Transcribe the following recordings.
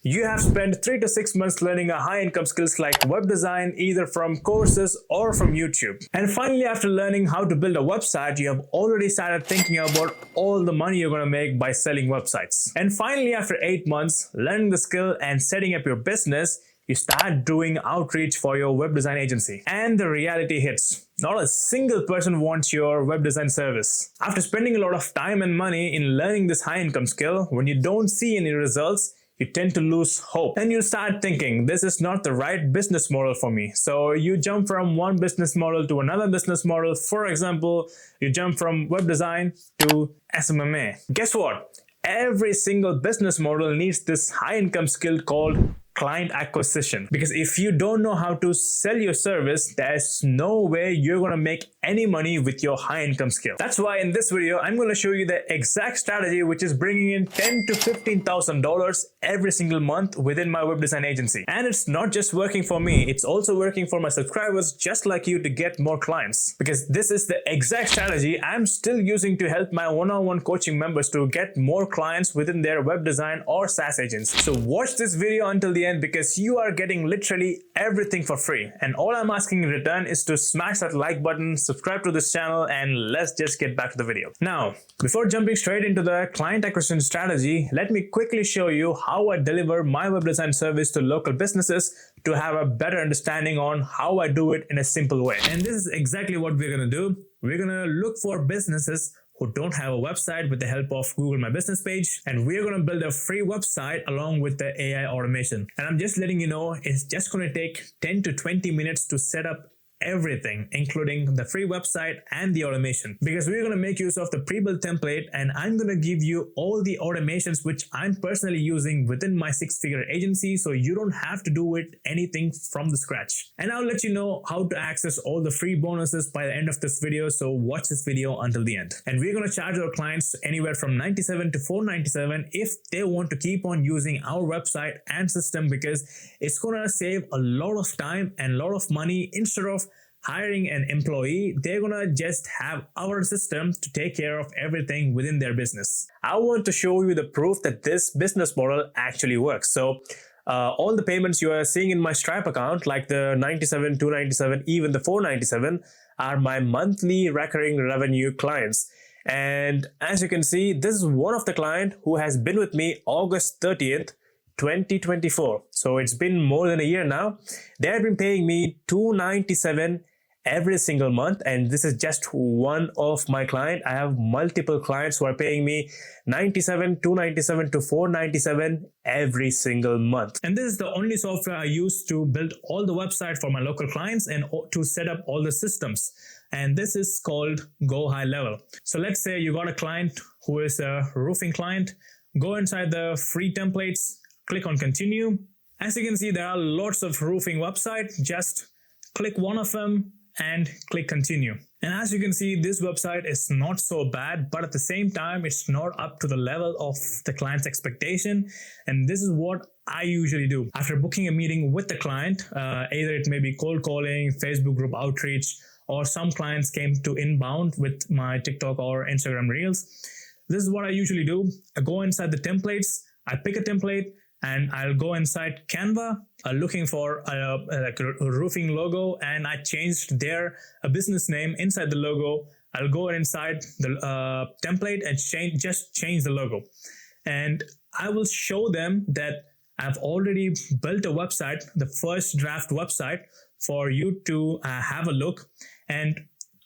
You have spent 3 to 6 months learning a high income skills like web design either from courses or from YouTube. And finally, after learning how to build a website, you have already started thinking about all the money you're going to make by selling websites. And finally, after 8 months learning the skill and setting up your business, you start doing outreach for your web design agency. And the reality hits. Not a single person wants your web design service. After spending a lot of time and money in learning this high income skill, when you don't see any results, you tend to lose hope and you start thinking this is not the right business model for me. So you jump from one business model to another business model. For example, you jump from web design to SMMA. Guess what? Every single business model needs this high income skill called client acquisition, because if you don't know how to sell your service, there's no way you're going to make any money with your high income skill. That's why in this video I'm going to show you the exact strategy which is bringing in $10,000 to $15,000 every single month within my web design agency. And it's not just working for me, it's also working for my subscribers just like you to get more clients, because this is the exact strategy I'm still using to help my one-on-one coaching members to get more clients within their web design or SaaS agents. So watch this video until the end, because you are getting literally everything for free, and all I'm asking in return is to smash that like button, subscribe to this channel, and let's just get back to the video. Now, before jumping straight into the client acquisition strategy, let me quickly show you how I deliver my web design service to local businesses to have a better understanding on how I do it in a simple way. And this is exactly what we're going to do. We're going to look for businesses who don't have a website with the help of Google My Business page, and we're going to build a free website along with the AI automation. And I'm just letting you know, it's just going to take 10 to 20 minutes to set up everything, including the free website and the automation, because we're going to make use of the pre-built template, and I'm going to give you all the automations which I'm personally using within my 6-figure agency, so you don't have to do anything from the scratch. And I'll let you know how to access all the free bonuses by the end of this video, so watch this video until the end. And we're going to charge our clients anywhere from $97 to $497 if they want to keep on using our website and system, because it's going to save a lot of time and a lot of money. Instead of hiring an employee, they're gonna just have our system to take care of everything within their business. I want to show you the proof that this business model actually works. So all the payments you are seeing in my Stripe account, like the 97, 297, even the 497, are my monthly recurring revenue clients. And as you can see, this is one of the clients who has been with me August 30th, 2024. So it's been more than a year now. They have been paying me $297 every single month, and this is just one of my clients. I have multiple clients who are paying me $97, $297 to $497 every single month. And this is the only software I use to build all the website for my local clients and to set up all the systems. And this is called Go High Level. So let's say you got a client who is a roofing client. Go inside the free templates, click on continue. As you can see, there are lots of roofing websites. Just click one of them and click continue. And as you can see, this website is not so bad, but at the same time, it's not up to the level of the client's expectation. And this is what I usually do. After booking a meeting with the client, either it may be cold calling, Facebook group outreach, or some clients came to inbound with my TikTok or Instagram Reels. This is what I usually do. I go inside the templates, I pick a template, and I'll go inside Canva looking for a roofing logo, and I changed their business name inside the logo. I'll go inside the template and change the logo, and I will show them that I've already built a website, the first draft website, for you to have a look. And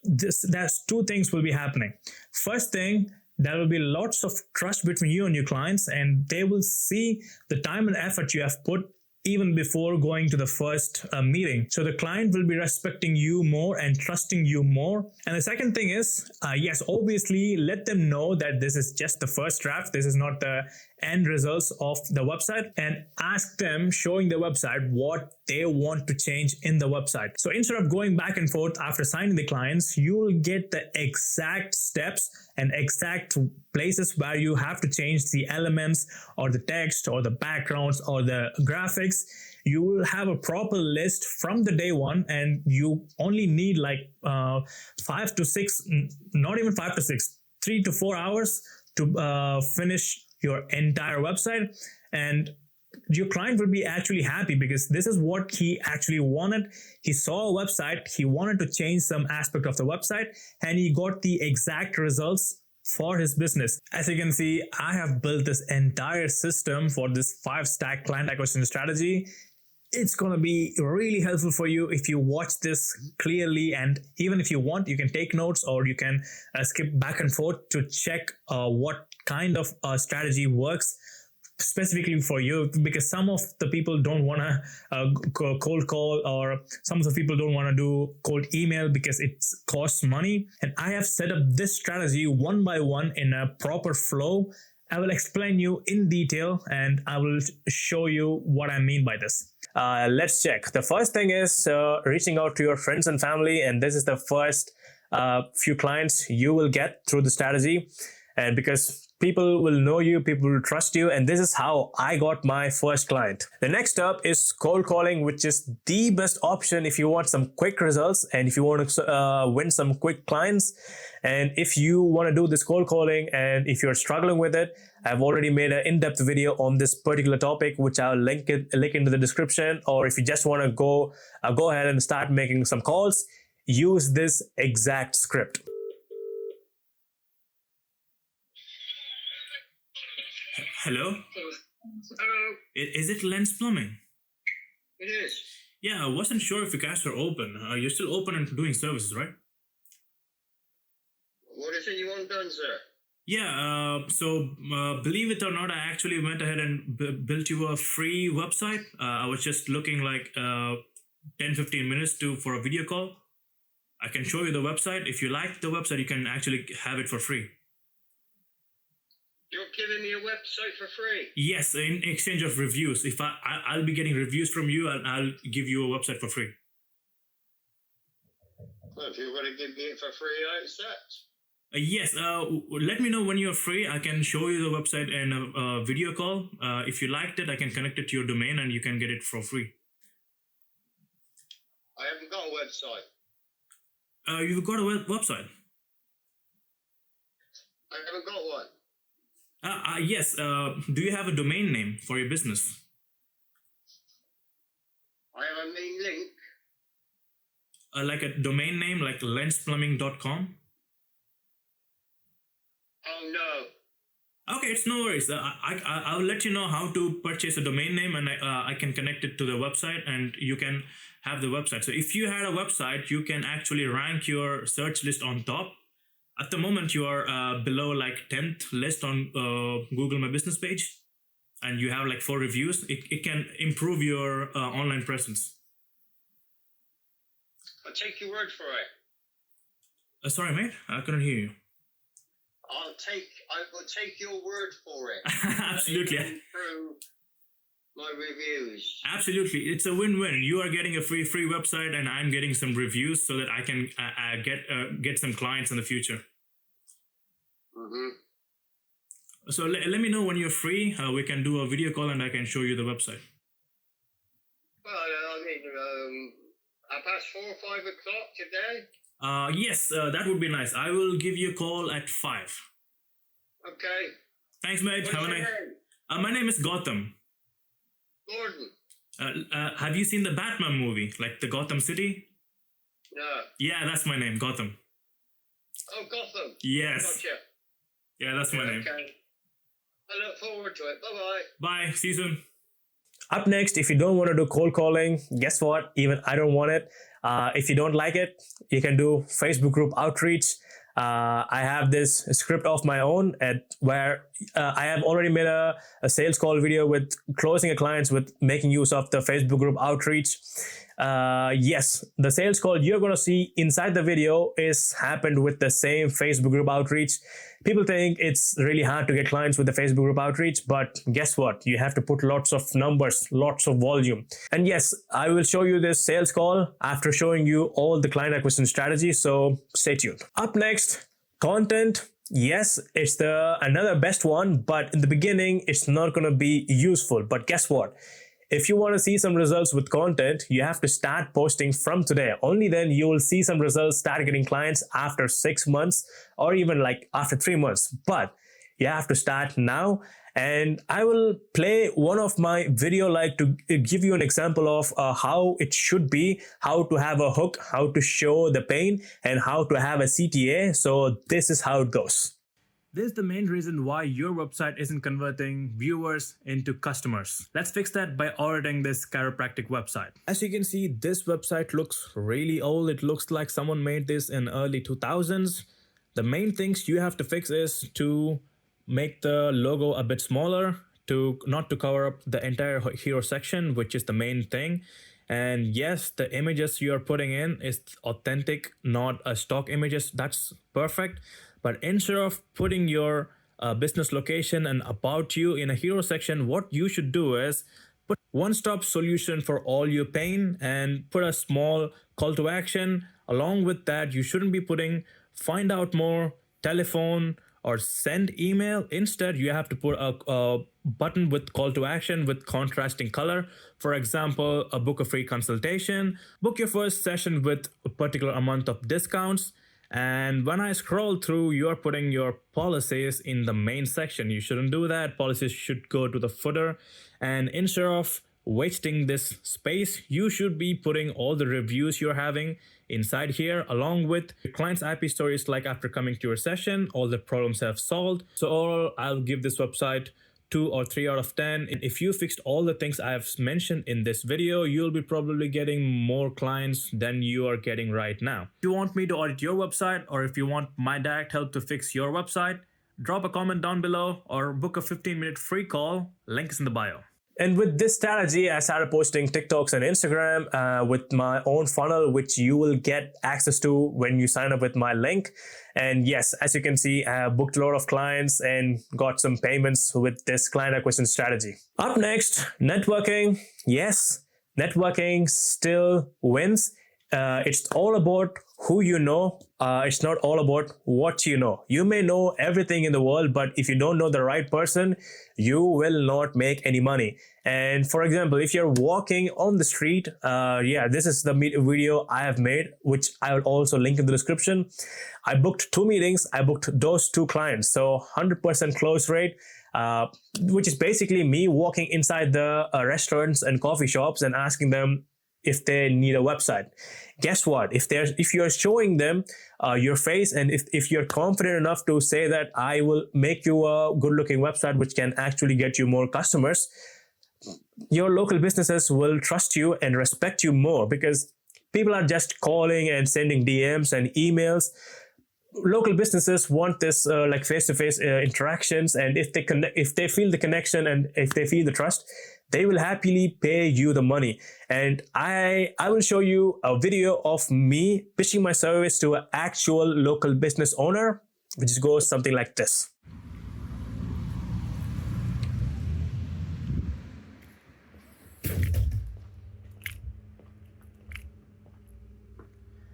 there's two things will be happening. First thing, there will be lots of trust between you and your clients, and they will see the time and effort you have put even before going to the first meeting. So the client will be respecting you more and trusting you more. And the second thing is, yes, obviously let them know that this is just the first draft. This is not the end results of the website, and ask them, showing the website, what they want to change in the website. So instead of going back and forth after signing the clients, you will get the exact steps and exact places where you have to change the elements or the text or the backgrounds or the graphics. You will have a proper list from the day one, and you only need like 5 to 6, not even 5 to 6, 3 to 4 hours to finish your entire website. And your client will be actually happy because this is what he actually wanted. He saw a website, he wanted to change some aspect of the website, and he got the exact results for his business. As you can see, I have built this entire system for this 5-stack client acquisition strategy. It's going to be really helpful for you if you watch this clearly, and even if you want, you can take notes or you can skip back and forth to check what kind of strategy works specifically for you, because some of the people don't want to cold call, or some of the people don't want to do cold email because it costs money. And I have set up this strategy one by one in a proper flow. I will explain you in detail and I will show you what I mean by this. Let's check. The first thing is reaching out to your friends and family, and this is the first few clients you will get through the strategy. And because people will know you, people will trust you, and this is how I got my first client. The next up is cold calling, which is the best option if you want some quick results and if you want to win some quick clients. And if you want to do this cold calling and if you're struggling with it, I've already made an in-depth video on this particular topic, which I'll link into the description. Or if you just want to go ahead and start making some calls, use this exact script. Hello? Hello. Is it Lens Plumbing? It is. Yeah, I wasn't sure if you guys were open. You're still open and doing services, right? What is it you want done, sir? Yeah, so believe it or not, I actually went ahead and built you a free website. I was just looking like 10-15 minutes for a video call. I can show you the website. If you like the website, you can actually have it for free. You're giving me a website for free? Yes, in exchange of reviews. If I'll be getting reviews from you, and I'll give you a website for free. Well, if you're going to give me it for free, I accept. Yes, let me know when you're free. I can show you the website in a video call. If you liked it, I can connect it to your domain and you can get it for free. I haven't got a website. You've got a website? I haven't got one. Yes. Do you have a domain name for your business? I have a main link. Like a domain name, like lensplumbing.com? Oh, no. Okay, it's no worries. I'll let you know how to purchase a domain name, and I can connect it to the website and you can have the website. So if you had a website, you can actually rank your search list on top. At the moment, you are below like 10th list on Google My Business page, and you have like 4 reviews. It can improve your online presence. I'll take your word for it. Sorry, mate, I couldn't hear you. I will take your word for it. Absolutely. Through my reviews. Absolutely, it's a win-win. You are getting a free website, and I'm getting some reviews so that I can get some clients in the future. So let me know when you're free. We can do a video call, and I can show you the website. Well, I mean, past 4 or 5 o'clock today. Yes, that would be nice. I will give you a call at 5. Okay. Thanks, mate. What's Have a your nice. name? My name is Goutham. Gordon. Have you seen the Batman movie, like the Gotham City? No. Yeah, that's my name, Goutham. Oh, Goutham. Yes. Gotcha. Yeah, that's my name. Okay. I look forward to it. Bye-bye. Bye. See you soon. Up next, if you don't want to do cold calling, guess what? Even I don't want it. If you don't like it, you can do Facebook group outreach. I have this script of my own where I have already made a sales call video with closing a clients with making use of the Facebook group outreach. Yes, the sales call you're going to see inside the video is happened with the same Facebook group outreach. People think it's really hard to get clients with the Facebook group outreach, but guess what? You have to put lots of numbers, lots of volume. And yes, I will show you this sales call after showing you all the client acquisition strategies, so stay tuned. Up next, content. Yes, it's another best one, but in the beginning, it's not going to be useful. But guess what? If you want to see some results with content, you have to start posting from today. Only then you will see some results, start getting clients after 6 months or even like after 3 months. But you have to start now. And I will play one of my video like to give you an example of how it should be, how to have a hook, how to show the pain, and how to have a CTA. So this is how it goes. This is the main reason why your website isn't converting viewers into customers. Let's fix that by auditing this chiropractic website. As you can see, this website looks really old. It looks like someone made this in early 2000s. The main things you have to fix is to make the logo a bit smaller, to not to cover up the entire hero section, which is the main thing. And yes, the images you're putting in is authentic, not a stock images. That's perfect. But instead of putting your business location and about you in a hero section, what you should do is put one-stop solution for all your pain and put a small call to action. Along with that, you shouldn't be putting find out more, telephone, or send email. Instead, you have to put a button with call to action with contrasting color. For example, a book a free consultation, book your first session with a particular amount of discounts. And when I scroll through, you're putting your policies in the main section. You shouldn't do that. Policies should go to the footer. And instead of wasting this space, you should be putting all the reviews you're having inside here, along with your client's IP stories, like after coming to your session, all the problems have solved. So overall, I'll give this website 2 or 3 out of 10. If you fixed all the things I've mentioned in this video, you'll be probably getting more clients than you are getting right now. If you want me to audit your website, or if you want my direct help to fix your website, drop a comment down below or book a 15-minute free call. Link is in the bio. And with this strategy, I started posting TikToks and Instagram with my own funnel, which you will get access to when you sign up with my link. And yes, as you can see, I have booked a lot of clients and got some payments with this client acquisition strategy. Up next, networking. Yes, networking still wins. It's all about who you know. It's not all about what you know. You may know everything in the world, but if you don't know the right person, you will not make any money. And for example, if you're walking on the street, this is the video I have made, which I will also link in the description. I booked 2 meetings. I booked those 2 clients. So 100% close rate, which is basically me walking inside the restaurants and coffee shops and asking them if they need a website. Guess what? If you're showing them your face, and if you're confident enough to say that I will make you a good looking website which can actually get you more customers, your local businesses will trust you and respect you more, because people are just calling and sending DMs and emails. Local businesses want this like face-to-face interactions, and if they feel the connection and if they feel the trust, they will happily pay you the money. And I will show you a video of me pitching my service to an actual local business owner, which goes something like this.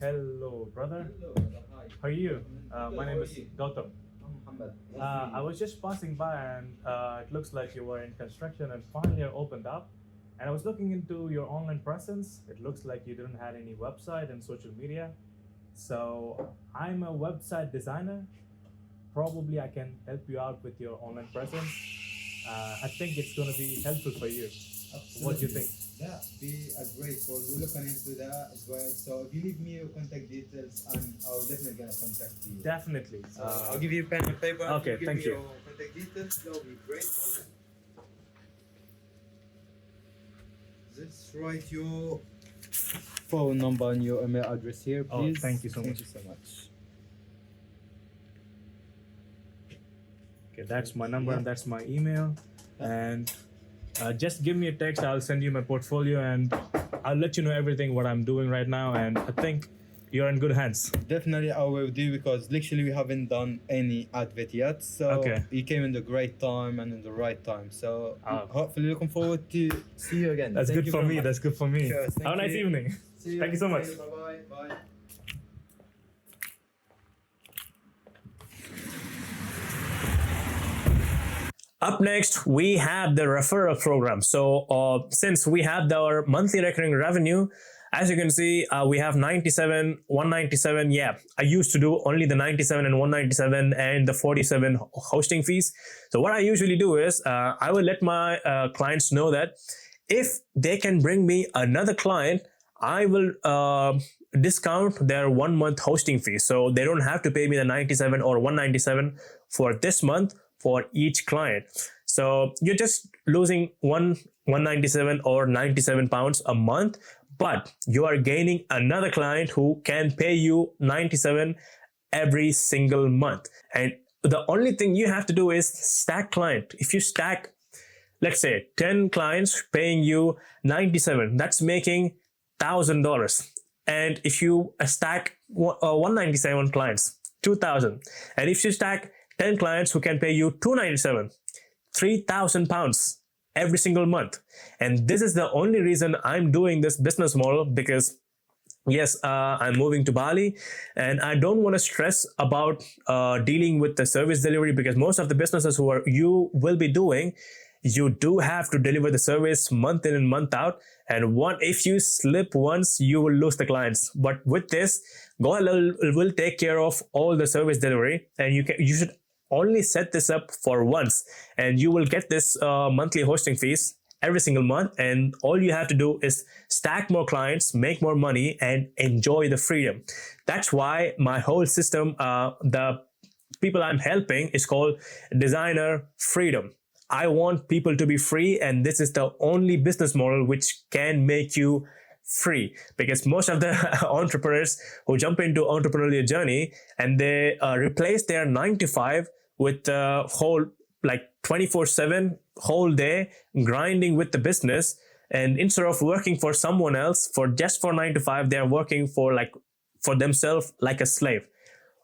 Hello, brother. Hello, hi. How are you? Hello, My name how is are you? Goutham. Muhammad. I was just passing by, and it looks like you were in construction and finally are opened up. And I was looking into your online presence. It looks like you didn't have any website and social media. So I'm a website designer. Probably I can help you out with your online presence. I think it's going to be helpful for you. What do you think? That be a great call. We're looking into that as well. So if you leave me your contact details, I'll definitely gonna contact you. Definitely. So I'll give you pen and paper. Okay, give thank me you. Your contact details. That'll be great. Just write your phone number and your email address here, please. Oh, thank you so much. Thank you so much. Okay, that's my number and that's my email. And just give me a text. I'll send you my portfolio and I'll let you know everything what I'm doing right now. And I think you're in good hands. Definitely I will do, because literally we haven't done any advert yet. So Okay. you came in the great time and in the right time. So Oh. hopefully looking forward to see you again. That's Thank good you for very me. much. That's good for me. Cheers, Have a thank nice you. evening. See Thank you so much. Bye bye. Bye. Up next, we have the referral program. So since we have our monthly recurring revenue, As you can see, we have 97, 197. Yeah, I used to do only the 97 and 197 and the 47 hosting fees. So what I usually do is I will let my clients know that if they can bring me another client, I will discount their 1 month hosting fee. So they don't have to pay me the 97 or 197 for this month for each client. So you're just losing 197 or 97 pounds a month, but you are gaining another client who can pay you 97 every single month. And the only thing you have to do is stack client. If you stack, let's say 10 clients paying you 97, that's making $1,000. And if you stack 197 clients, 2,000. And if you stack 10 clients who can pay you 297, 3,000 pounds every single month. And this is the only reason I'm doing this business model, because yes, I'm moving to Bali and I don't want to stress about dealing with the service delivery, because most of the businesses you will be doing, you do have to deliver the service month in and month out. And if you slip once, you will lose the clients. But with this, Goutham will take care of all the service delivery, and you should only set this up for once, and you will get this monthly hosting fees every single month. And all you have to do is stack more clients, make more money, and enjoy the freedom. That's why my whole system, the people I'm helping, is called Designer Freedom. I want people to be free, and this is the only business model which can make you free, because most of the entrepreneurs who jump into entrepreneurial journey and they replace their 9 to 5 with the whole 24/7 whole day grinding with the business, and instead of working for someone else for 9 to 5, they are working for themselves like a slave.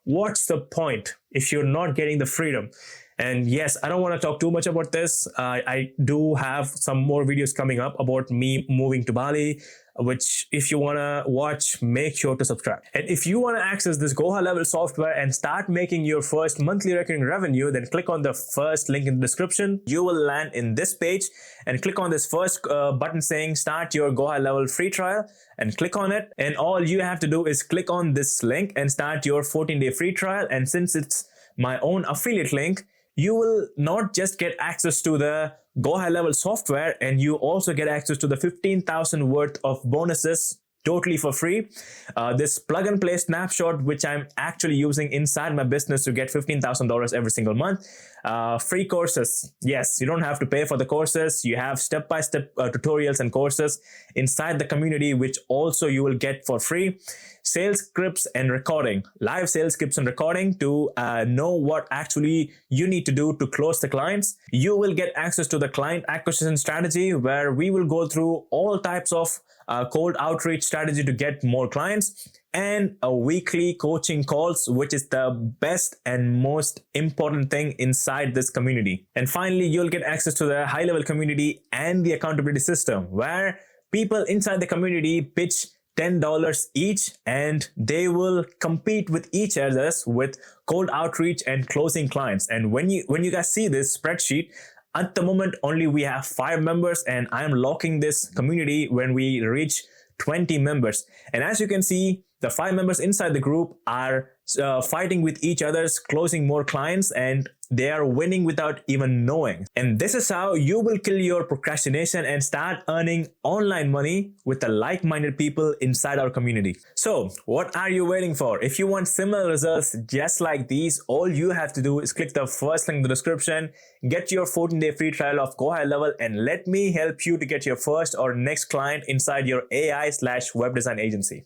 What's the point if you're not getting the freedom? And yes, I don't want to talk too much about this. I do have some more videos coming up about me moving to Bali, which if you want to watch, make sure to subscribe. And if you want to access this Go High Level software and start making your first monthly recurring revenue, then click on the first link in the description. You will land in this page and click on this first button saying start your Go High Level free trial, and click on it. And all you have to do is click on this link and start your 14-day free trial. And since it's my own affiliate link, you will not just get access to the Go High Level software, and you also get access to the 15,000 worth of bonuses totally for free. This plug and play snapshot, which I'm actually using inside my business to get $15,000 every single month. Free courses. Yes, you don't have to pay for the courses. You have step-by-step tutorials and courses inside the community, which also you will get for free. Sales scripts and recording, live sales scripts and recording to know what actually you need to do to close the clients. You will get access to the client acquisition strategy, where we will go through all types of cold outreach strategy to get more clients, and a weekly coaching calls, which is the best and most important thing inside this community. And finally, you'll get access to the high level community and the accountability system, where people inside the community pitch $10 each, and they will compete with each other with cold outreach and closing clients. And when you guys see this spreadsheet, at the moment only we have 5 members, and I am locking this community when we reach 20 members. And as you can see, the 5 members inside the group are fighting with each other's closing more clients, and they are winning without even knowing. And this is how you will kill your procrastination and start earning online money with the like-minded people inside our community. So what are you waiting for? If you want similar results just like these, all you have to do is click the first link in the description, get your 14-day free trial of Go High Level, and let me help you to get your first or next client inside your AI/web design agency.